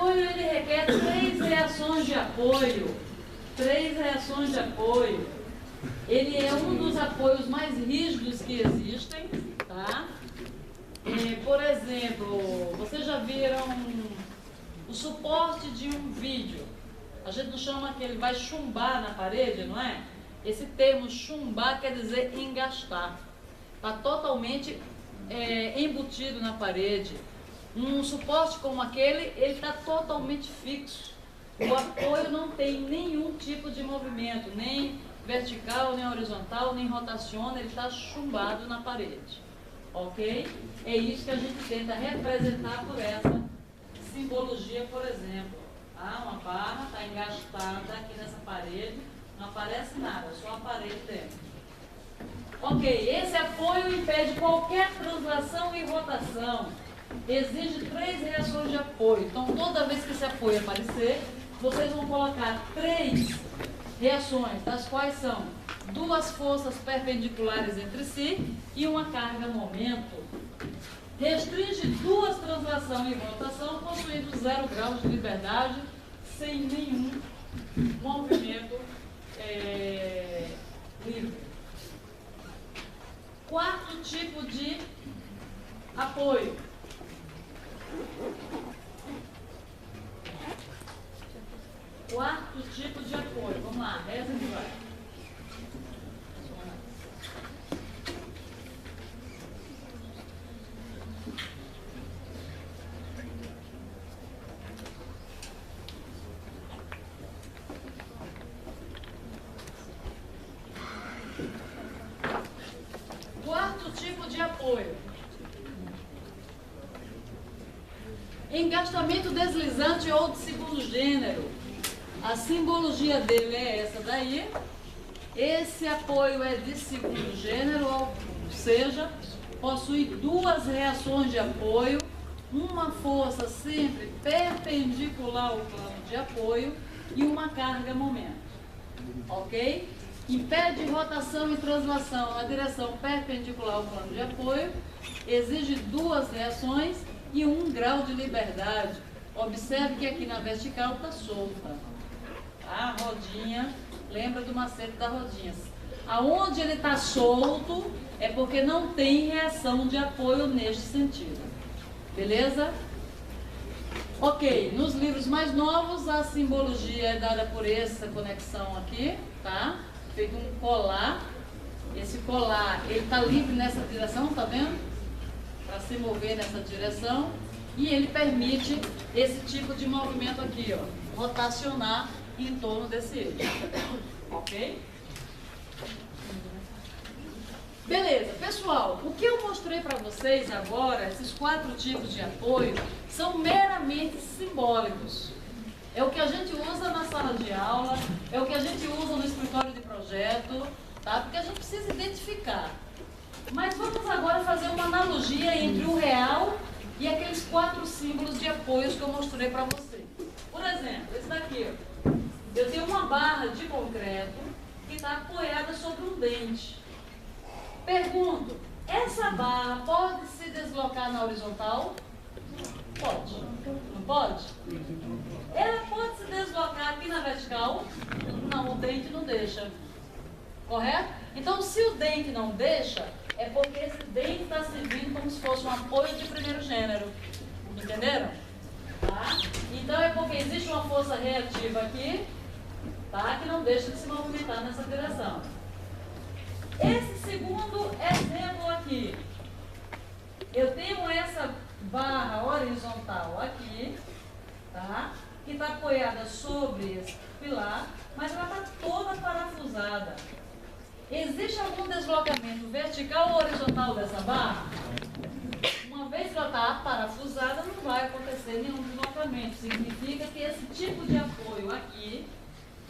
apoio ele requer 3 reações de apoio. 3 reações de apoio. Ele é um dos apoios mais rígidos que existem, tá? Por exemplo, vocês já viram o suporte de um vídeo. A gente não chama que ele vai chumbar na parede, não é? Esse termo chumbar quer dizer engastar. Está totalmente embutido na parede. Um suporte como aquele, ele está totalmente fixo. O apoio não tem nenhum tipo de movimento, nem vertical, nem horizontal, nem rotaciona, ele está chumbado na parede. Ok? É isso que a gente tenta representar por essa simbologia, por exemplo. Uma barra está engastada aqui nessa parede, não aparece nada, só a parede dentro. Ok, esse apoio impede qualquer translação e rotação. Exige 3 reações de apoio. Então, toda vez que esse apoio aparecer, vocês vão colocar 3 reações, das quais são 2 forças perpendiculares entre si e uma carga-momento. Restringe 2 translação e rotação, possuindo 0 graus de liberdade, sem nenhum movimento livre. 4º tipo de apoio. Quarto tipo de apoio. Vamos lá, reza e vai. Quarto tipo de apoio. Engastamento deslizante ou de segundo gênero. A simbologia dele é essa daí. Esse apoio é de segundo gênero, ou seja, possui 2 reações de apoio, uma força sempre perpendicular ao plano de apoio e uma carga-momento. Ok? Impede rotação e translação na direção perpendicular ao plano de apoio, exige 2 reações e 1 grau de liberdade. Observe que aqui na vertical está solta. A rodinha, lembra do macete da rodinha. Aonde ele está solto é porque não tem reação de apoio neste sentido. Beleza? Ok, nos livros mais novos a simbologia é dada por essa conexão aqui, tá? Feito um colar. Esse colar, ele está livre nessa direção, tá vendo? Para se mover nessa direção. E ele permite esse tipo de movimento aqui, ó, rotacionar em torno desse eixo. Ok? Beleza, pessoal, o que eu mostrei para vocês agora, esses 4 tipos de apoio, são meramente simbólicos. É o que a gente usa na sala de aula, é o que a gente usa no escritório de projeto, tá? Porque a gente precisa identificar. Mas vamos agora fazer uma analogia entre o real e aqueles 4 símbolos de apoios que eu mostrei para vocês. Por exemplo, esse daqui, ó. Eu tenho uma barra de concreto que está apoiada sobre um dente. Pergunto, essa barra pode se deslocar na horizontal? Pode. Não pode? Ela pode se deslocar aqui na vertical? Não, o dente não deixa. Correto? Então, se o dente não deixa, é porque esse dente está servindo como se fosse um apoio de primeiro gênero. Entenderam? Tá? Então, é porque existe uma força reativa aqui, tá? Que não deixa de se movimentar nessa direção. Esse segundo exemplo aqui, eu tenho essa barra horizontal aqui, tá? Que está apoiada sobre esse pilar, mas ela está toda parafusada. Existe algum deslocamento vertical ou horizontal dessa barra? Uma vez que ela está parafusada, não vai acontecer nenhum deslocamento. Significa que esse tipo de apoio aqui,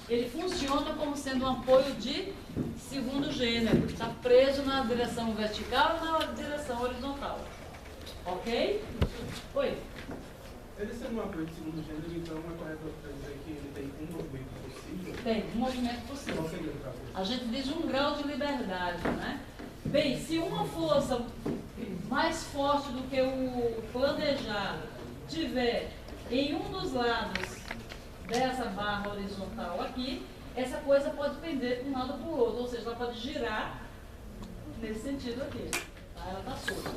ele funciona como sendo um apoio de segundo gênero. Está preso na direção vertical e na direção horizontal. Ok? Oi? Ele sendo um apoio de segundo gênero, então é correto dizer que ele tem um movimento possível? Tem, um movimento possível. Qual seria o caso? A gente diz 1 grau de liberdade, né? Bem, se uma força mais forte do que o planejado tiver em um dos lados dessa barra horizontal aqui, essa coisa pode pender de um lado para o outro, ou seja, ela pode girar nesse sentido aqui. Tá? Ela está solta.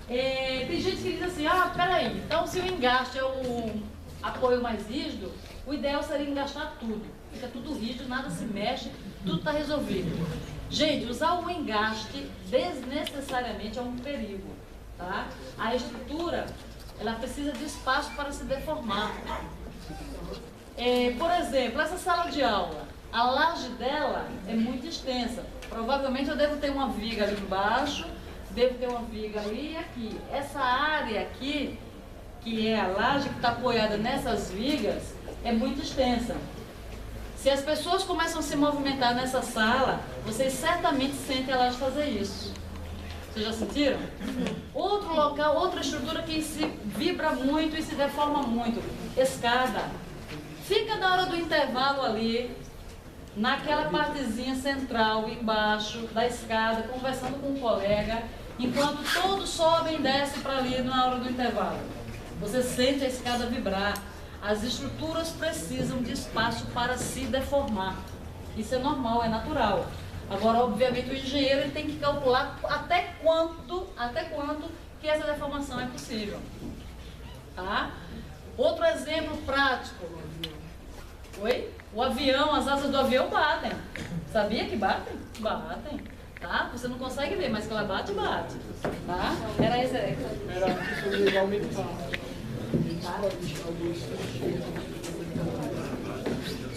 Tem gente que diz assim, peraí, então se o engaste é um apoio mais rígido, o ideal seria engastar tudo. Fica tudo rígido, nada se mexe, tudo está resolvido. Gente, usar o engaste desnecessariamente é um perigo. Tá? A estrutura, ela precisa de espaço para se deformar. Por exemplo, essa sala de aula, a laje dela é muito extensa. Provavelmente eu devo ter uma viga ali embaixo, devo ter uma viga ali e aqui. Essa área aqui, que é a laje que está apoiada nessas vigas, é muito extensa. Se as pessoas começam a se movimentar nessa sala, vocês certamente sentem a laje fazer isso. Vocês já sentiram? Outro local, outra estrutura que se vibra muito e se deforma muito. Escada. Fica na hora do intervalo ali, naquela partezinha central, embaixo da escada, conversando com um colega, enquanto todos sobem e descem para ali na hora do intervalo. Você sente a escada vibrar. As estruturas precisam de espaço para se deformar. Isso é normal, é natural. Agora, obviamente, o engenheiro ele tem que calcular até quanto que essa deformação é possível. Tá? Outro exemplo prático. Oi? O avião, as asas do avião batem. Sabia que batem? Batem. Tá? Você não consegue ver, mas que ela bate, bate. Tá? Era esse. Era sobre aumentar.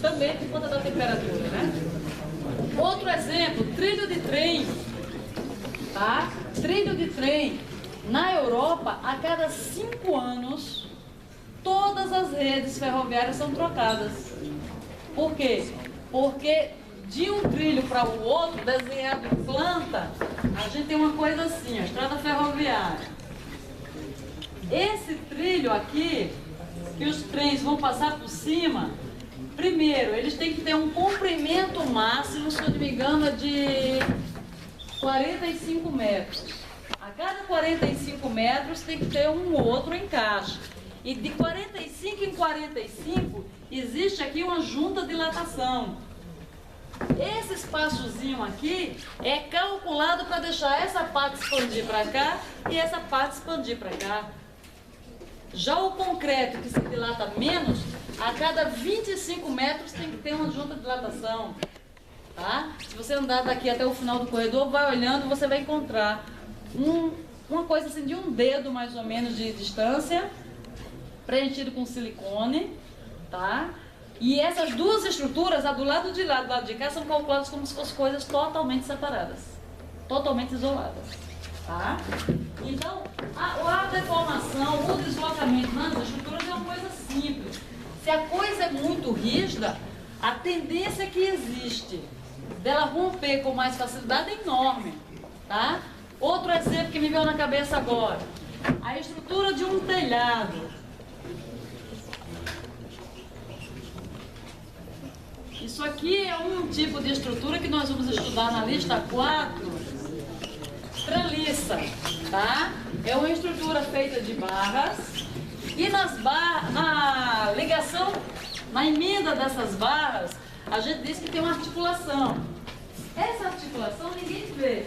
Também por conta da temperatura, né? Outro exemplo, trilho de trem. Tá? Trilho de trem. Na Europa, a cada 5 anos, todas as redes ferroviárias são trocadas. Por quê? Porque de um trilho para o outro, desenhado em planta, a gente tem uma coisa assim, a estrada ferroviária. Esse trilho aqui, que os trens vão passar por cima, primeiro, eles têm que ter um comprimento máximo, se eu não me engano, é de 45 metros. A cada 45 metros tem que ter um outro encaixe. E de 45 em 45, existe aqui uma junta de dilatação. Esse espaçozinho aqui é calculado para deixar essa parte expandir para cá e essa parte expandir para cá. Já o concreto, que se dilata menos, a cada 25 metros tem que ter uma junta de dilatação. Tá? Se você andar daqui até o final do corredor, vai olhando, você vai encontrar uma coisa assim de um dedo mais ou menos de distância, preenchido com silicone, tá? E essas duas estruturas, a do lado de lá e do lado de cá, são calculadas como se fossem coisas totalmente separadas, totalmente isoladas, tá? Então, a deformação, o deslocamento nas estruturas é uma coisa simples. Se a coisa é muito rígida, a tendência que existe dela romper com mais facilidade é enorme, tá? Outro exemplo que me veio na cabeça agora, a estrutura de um telhado. Isso aqui é um tipo de estrutura que nós vamos estudar na lista 4, treliça, tá? É uma estrutura feita de barras e na ligação, na emenda dessas barras, a gente diz que tem uma articulação. Essa articulação ninguém vê,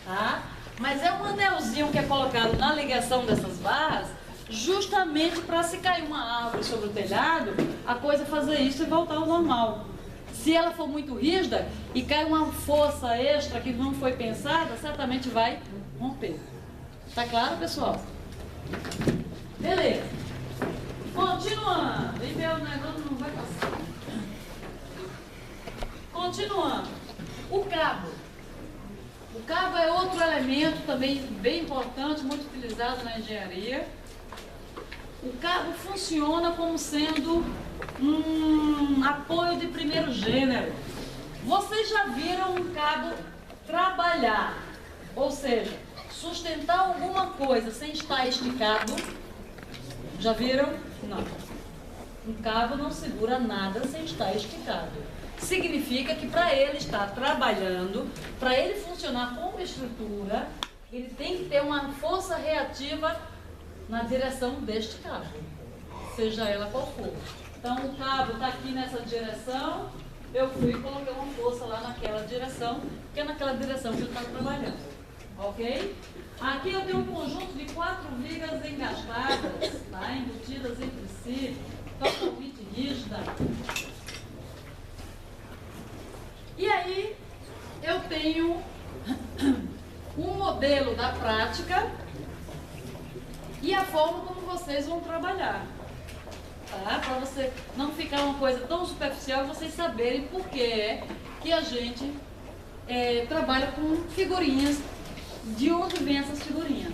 tá? Mas é um anelzinho que é colocado na ligação dessas barras justamente para se cair uma árvore sobre o telhado, a coisa fazer isso e voltar ao normal. Se ela for muito rígida e cai uma força extra que não foi pensada, certamente vai romper. Tá claro, pessoal? Beleza. Continuando. E meu negócio não vai passar. Continuando. O cabo. O cabo é outro elemento também bem importante, muito utilizado na engenharia. O cabo funciona como sendo um apoio de primeiro gênero. Vocês já viram um cabo trabalhar, ou seja, sustentar alguma coisa sem estar esticado? Já viram? Não. Um cabo não segura nada sem estar esticado. Significa que para ele estar trabalhando, para ele funcionar como estrutura, ele tem que ter uma força reativa na direção deste cabo, seja ela qual for. Então o cabo está aqui nessa direção, eu fui e coloquei uma força lá naquela direção, que é naquela direção que eu estava trabalhando. Ok? Aqui eu tenho um conjunto de 4 vigas engastadas, tá? Embutidas entre si, totalmente rígida. E aí eu tenho um modelo da prática e a forma como vocês vão trabalhar. Tá? Para você não ficar uma coisa tão superficial, vocês saberem por que é que a gente trabalha com figurinhas. De onde vem essas figurinhas?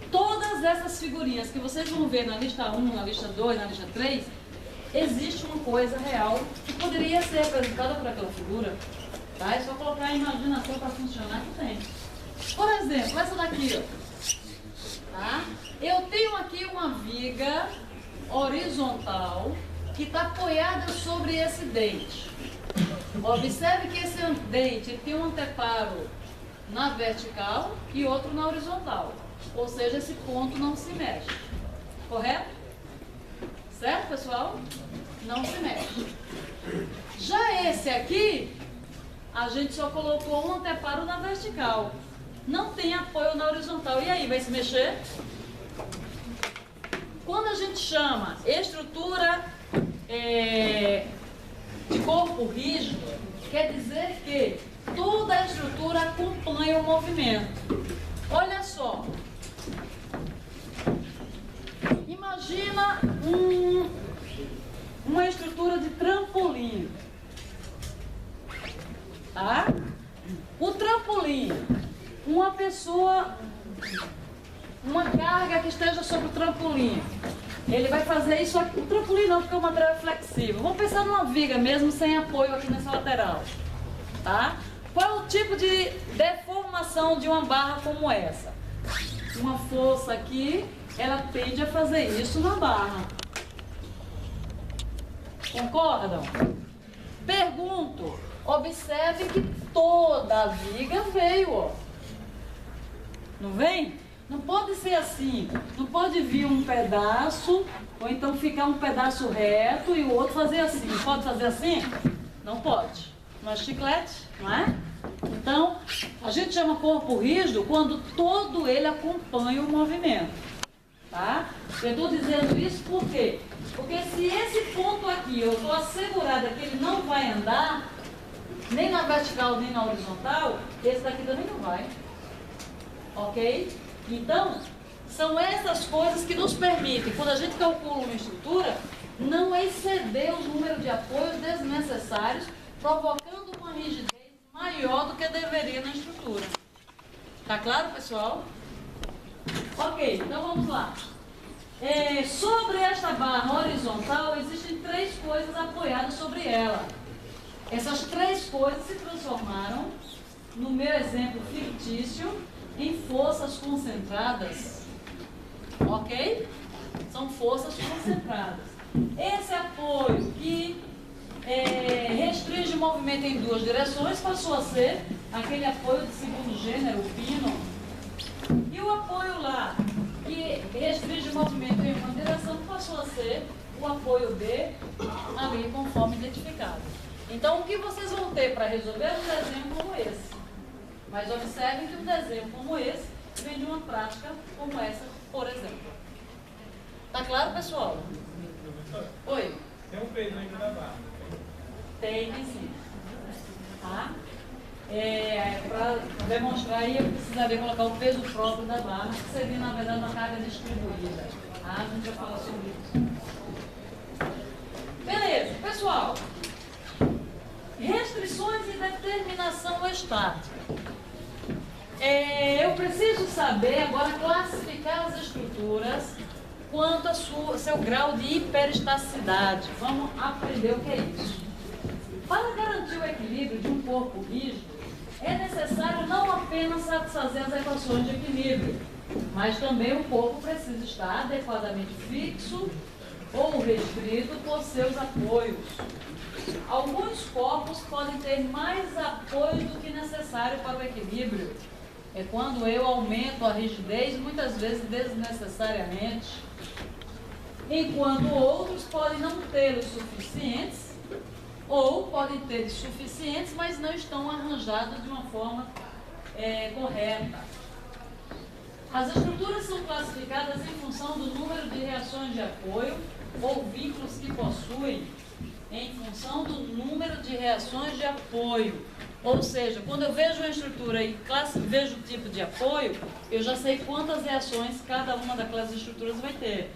Todas essas figurinhas que vocês vão ver na lista 1, na lista 2, na lista 3, existe uma coisa real que poderia ser representada por aquela figura. Tá? É só colocar a imaginação para funcionar que tem. Por exemplo, essa daqui, ó. Tá? Eu tenho aqui uma viga horizontal que está apoiada sobre esse dente. Observe que esse dente tem um anteparo na vertical e outro na horizontal. Ou seja, esse ponto não se mexe. Correto? Certo, pessoal? Não se mexe. Já esse aqui, a gente só colocou um anteparo na vertical. Não tem apoio na horizontal. E aí, vai se mexer? Quando a gente chama estrutura de corpo rígido, quer dizer que toda a estrutura acompanha o movimento. Olha só. Imagina uma estrutura de trampolim. Tá? O trampolim, uma pessoa, uma carga que esteja sobre o trampolim, ele vai fazer isso aqui. O trampolim não, porque o material é flexível. Vamos pensar numa viga mesmo, sem apoio aqui nessa lateral. Tá? Qual é o tipo de deformação de uma barra como essa? Uma força aqui, ela tende a fazer isso na barra. Concordam? Pergunto, observe que toda a viga veio, ó. Não vem? Não pode ser assim. Não pode vir um pedaço, ou então ficar um pedaço reto e o outro fazer assim. Pode fazer assim? Não pode. Não é chiclete, não é? Então, a gente chama corpo rígido quando todo ele acompanha o movimento. Tá? Eu estou dizendo isso por quê? Porque se esse ponto aqui eu estou assegurada que ele não vai andar, nem na vertical nem na horizontal, esse daqui também não vai. Ok? Então, são essas coisas que nos permitem, quando a gente calcula uma estrutura, não exceder os números de apoios desnecessários, provocando uma rigidez maior do que deveria na estrutura. Tá claro, pessoal? Ok, então vamos lá. Sobre esta barra horizontal, existem 3 coisas apoiadas sobre ela. Essas 3 coisas se transformaram, no meu exemplo fictício, em forças concentradas. Ok? São forças concentradas. Esse apoio que restringe o movimento em 2 direções passou a ser aquele apoio de segundo gênero, o pino. E o apoio lá, que restringe o movimento em uma direção, passou a ser o apoio B, ali conforme identificado. Então, o que vocês vão ter para resolver é um desenho como esse. Mas observem que um desenho como esse vem de uma prática como essa, por exemplo. Tá claro, pessoal? Oi? Tem um peso ainda da barra. Tem sim. Tá? Para demonstrar aí, eu precisaria colocar o peso próprio da barra, que seria, na verdade, uma carga distribuída. Tá? A gente vai falar sobre isso. Beleza, pessoal. Restrições e determinação estática. Eu preciso saber agora classificar as estruturas quanto ao seu grau de hiperestasticidade. Vamos aprender o que é isso. Para garantir o equilíbrio de um corpo rígido, é necessário não apenas satisfazer as equações de equilíbrio, mas também o corpo precisa estar adequadamente fixo ou restrito por seus apoios. Alguns corpos podem ter mais apoio do que necessário para o equilíbrio. É quando eu aumento a rigidez, muitas vezes desnecessariamente, enquanto outros podem não ter os suficientes, ou podem ter os suficientes, mas não estão arranjados de uma forma correta. As estruturas são classificadas em função do número de reações de apoio ou vínculos que possuem, em função do número de reações de apoio. Ou seja, quando eu vejo uma estrutura e vejo o tipo de apoio, eu já sei quantas reações cada uma daquelas estruturas vai ter.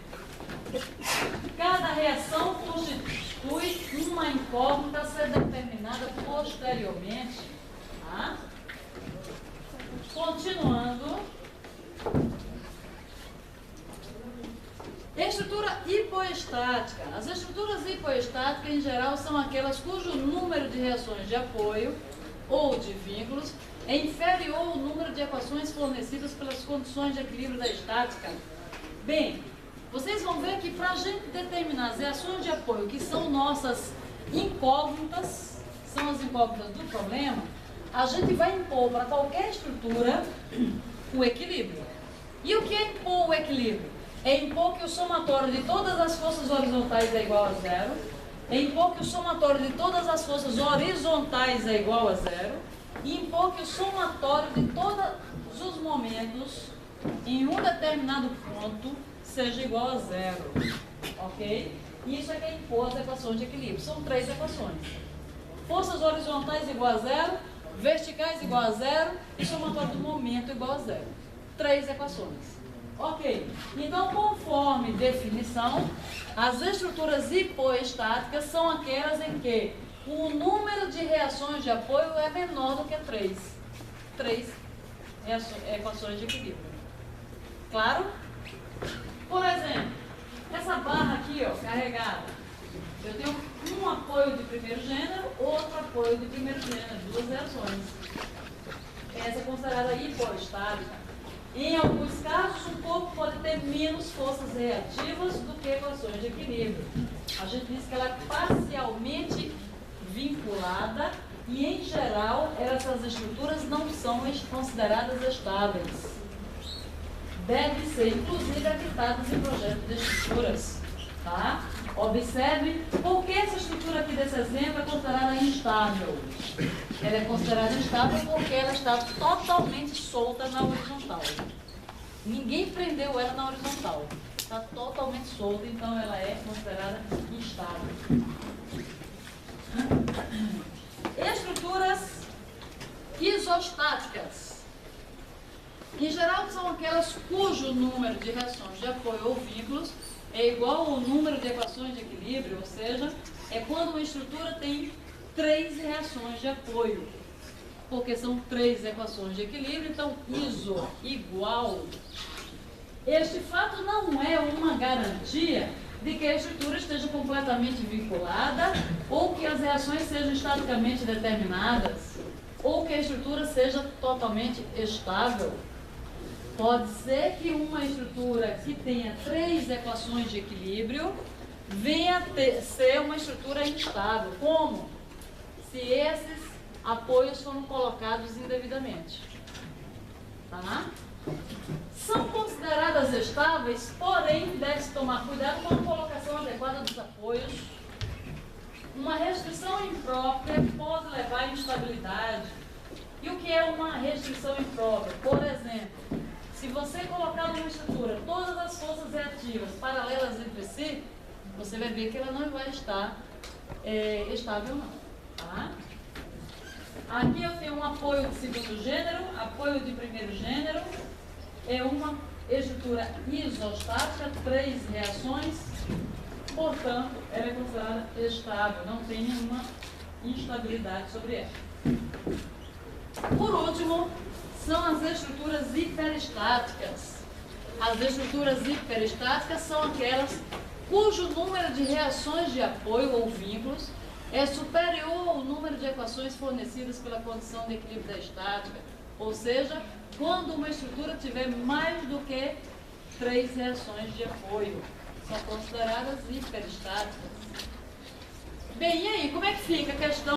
Cada reação constitui uma incógnita a ser determinada posteriormente. Tá? Continuando. Estrutura hipoestática. As estruturas hipoestáticas, em geral, são aquelas cujo número de reações de apoio ou de vínculos é inferior ao número de equações fornecidas pelas condições de equilíbrio da estática. Bem, vocês vão ver que para a gente determinar as reações de apoio, que são nossas incógnitas, são as incógnitas do problema, a gente vai impor para qualquer estrutura o equilíbrio. E o que é impor o equilíbrio? É impor que o somatório de todas as forças horizontais é igual a zero, é impor que o somatório de todas as forças horizontais é igual a zero, e impor que o somatório de todos os momentos em um determinado ponto seja igual a zero. Ok? Isso é que é impor as equações de equilíbrio. São 3 equações. Forças horizontais igual a zero, verticais igual a zero e somatório do momento igual a zero. 3 equações. Ok, então conforme definição, as estruturas hipoestáticas são aquelas em que o número de reações de apoio é menor do que 3. 3 equações de equilíbrio. Claro? Por exemplo, essa barra aqui, ó, carregada, eu tenho um apoio de primeiro gênero, outro apoio de primeiro gênero, 2 reações. Essa é considerada hipoestática. Em alguns casos, um corpo pode ter menos forças reativas do que equações de equilíbrio. A gente diz que ela é parcialmente vinculada e, em geral, essas estruturas não são consideradas estáveis. Devem ser, inclusive, evitadas em projetos de estruturas. Tá? Observe por que essa estrutura aqui desse exemplo é considerada instável. Ela é considerada instável porque ela está totalmente solta na horizontal. Ninguém prendeu ela na horizontal. Está totalmente solta, então ela é considerada instável. Estruturas isostáticas. Em geral, são aquelas cujo número de reações de apoio ou vínculos é igual ao número de equações de equilíbrio, ou seja, é quando uma estrutura tem 3 reações de apoio, porque são 3 equações de equilíbrio, então iso, igual. Este fato não é uma garantia de que a estrutura esteja completamente vinculada, ou que as reações sejam estaticamente determinadas, ou que a estrutura seja totalmente estável. Pode ser que uma estrutura que tenha 3 equações de equilíbrio venha a ser uma estrutura instável. Como? Se esses apoios foram colocados indevidamente. Tá? São consideradas estáveis, porém deve-se tomar cuidado com a colocação adequada dos apoios. Uma restrição imprópria pode levar à instabilidade. E o que é uma restrição imprópria? Por exemplo, se você colocar numa estrutura todas as forças reativas paralelas entre si, você vai ver que ela não vai estar estável não. Tá? Aqui eu tenho um apoio de segundo gênero, apoio de primeiro gênero, é uma estrutura isostática, 3 reações, portanto, ela é considerada estável, não tem nenhuma instabilidade sobre ela. Por último, são as estruturas hiperestáticas. As estruturas hiperestáticas são aquelas cujo número de reações de apoio ou vínculos é superior ao número de equações fornecidas pela condição de equilíbrio da estática, ou seja, quando uma estrutura tiver mais do que 3 reações de apoio. São consideradas hiperestáticas. Bem, e aí, como é que fica a questão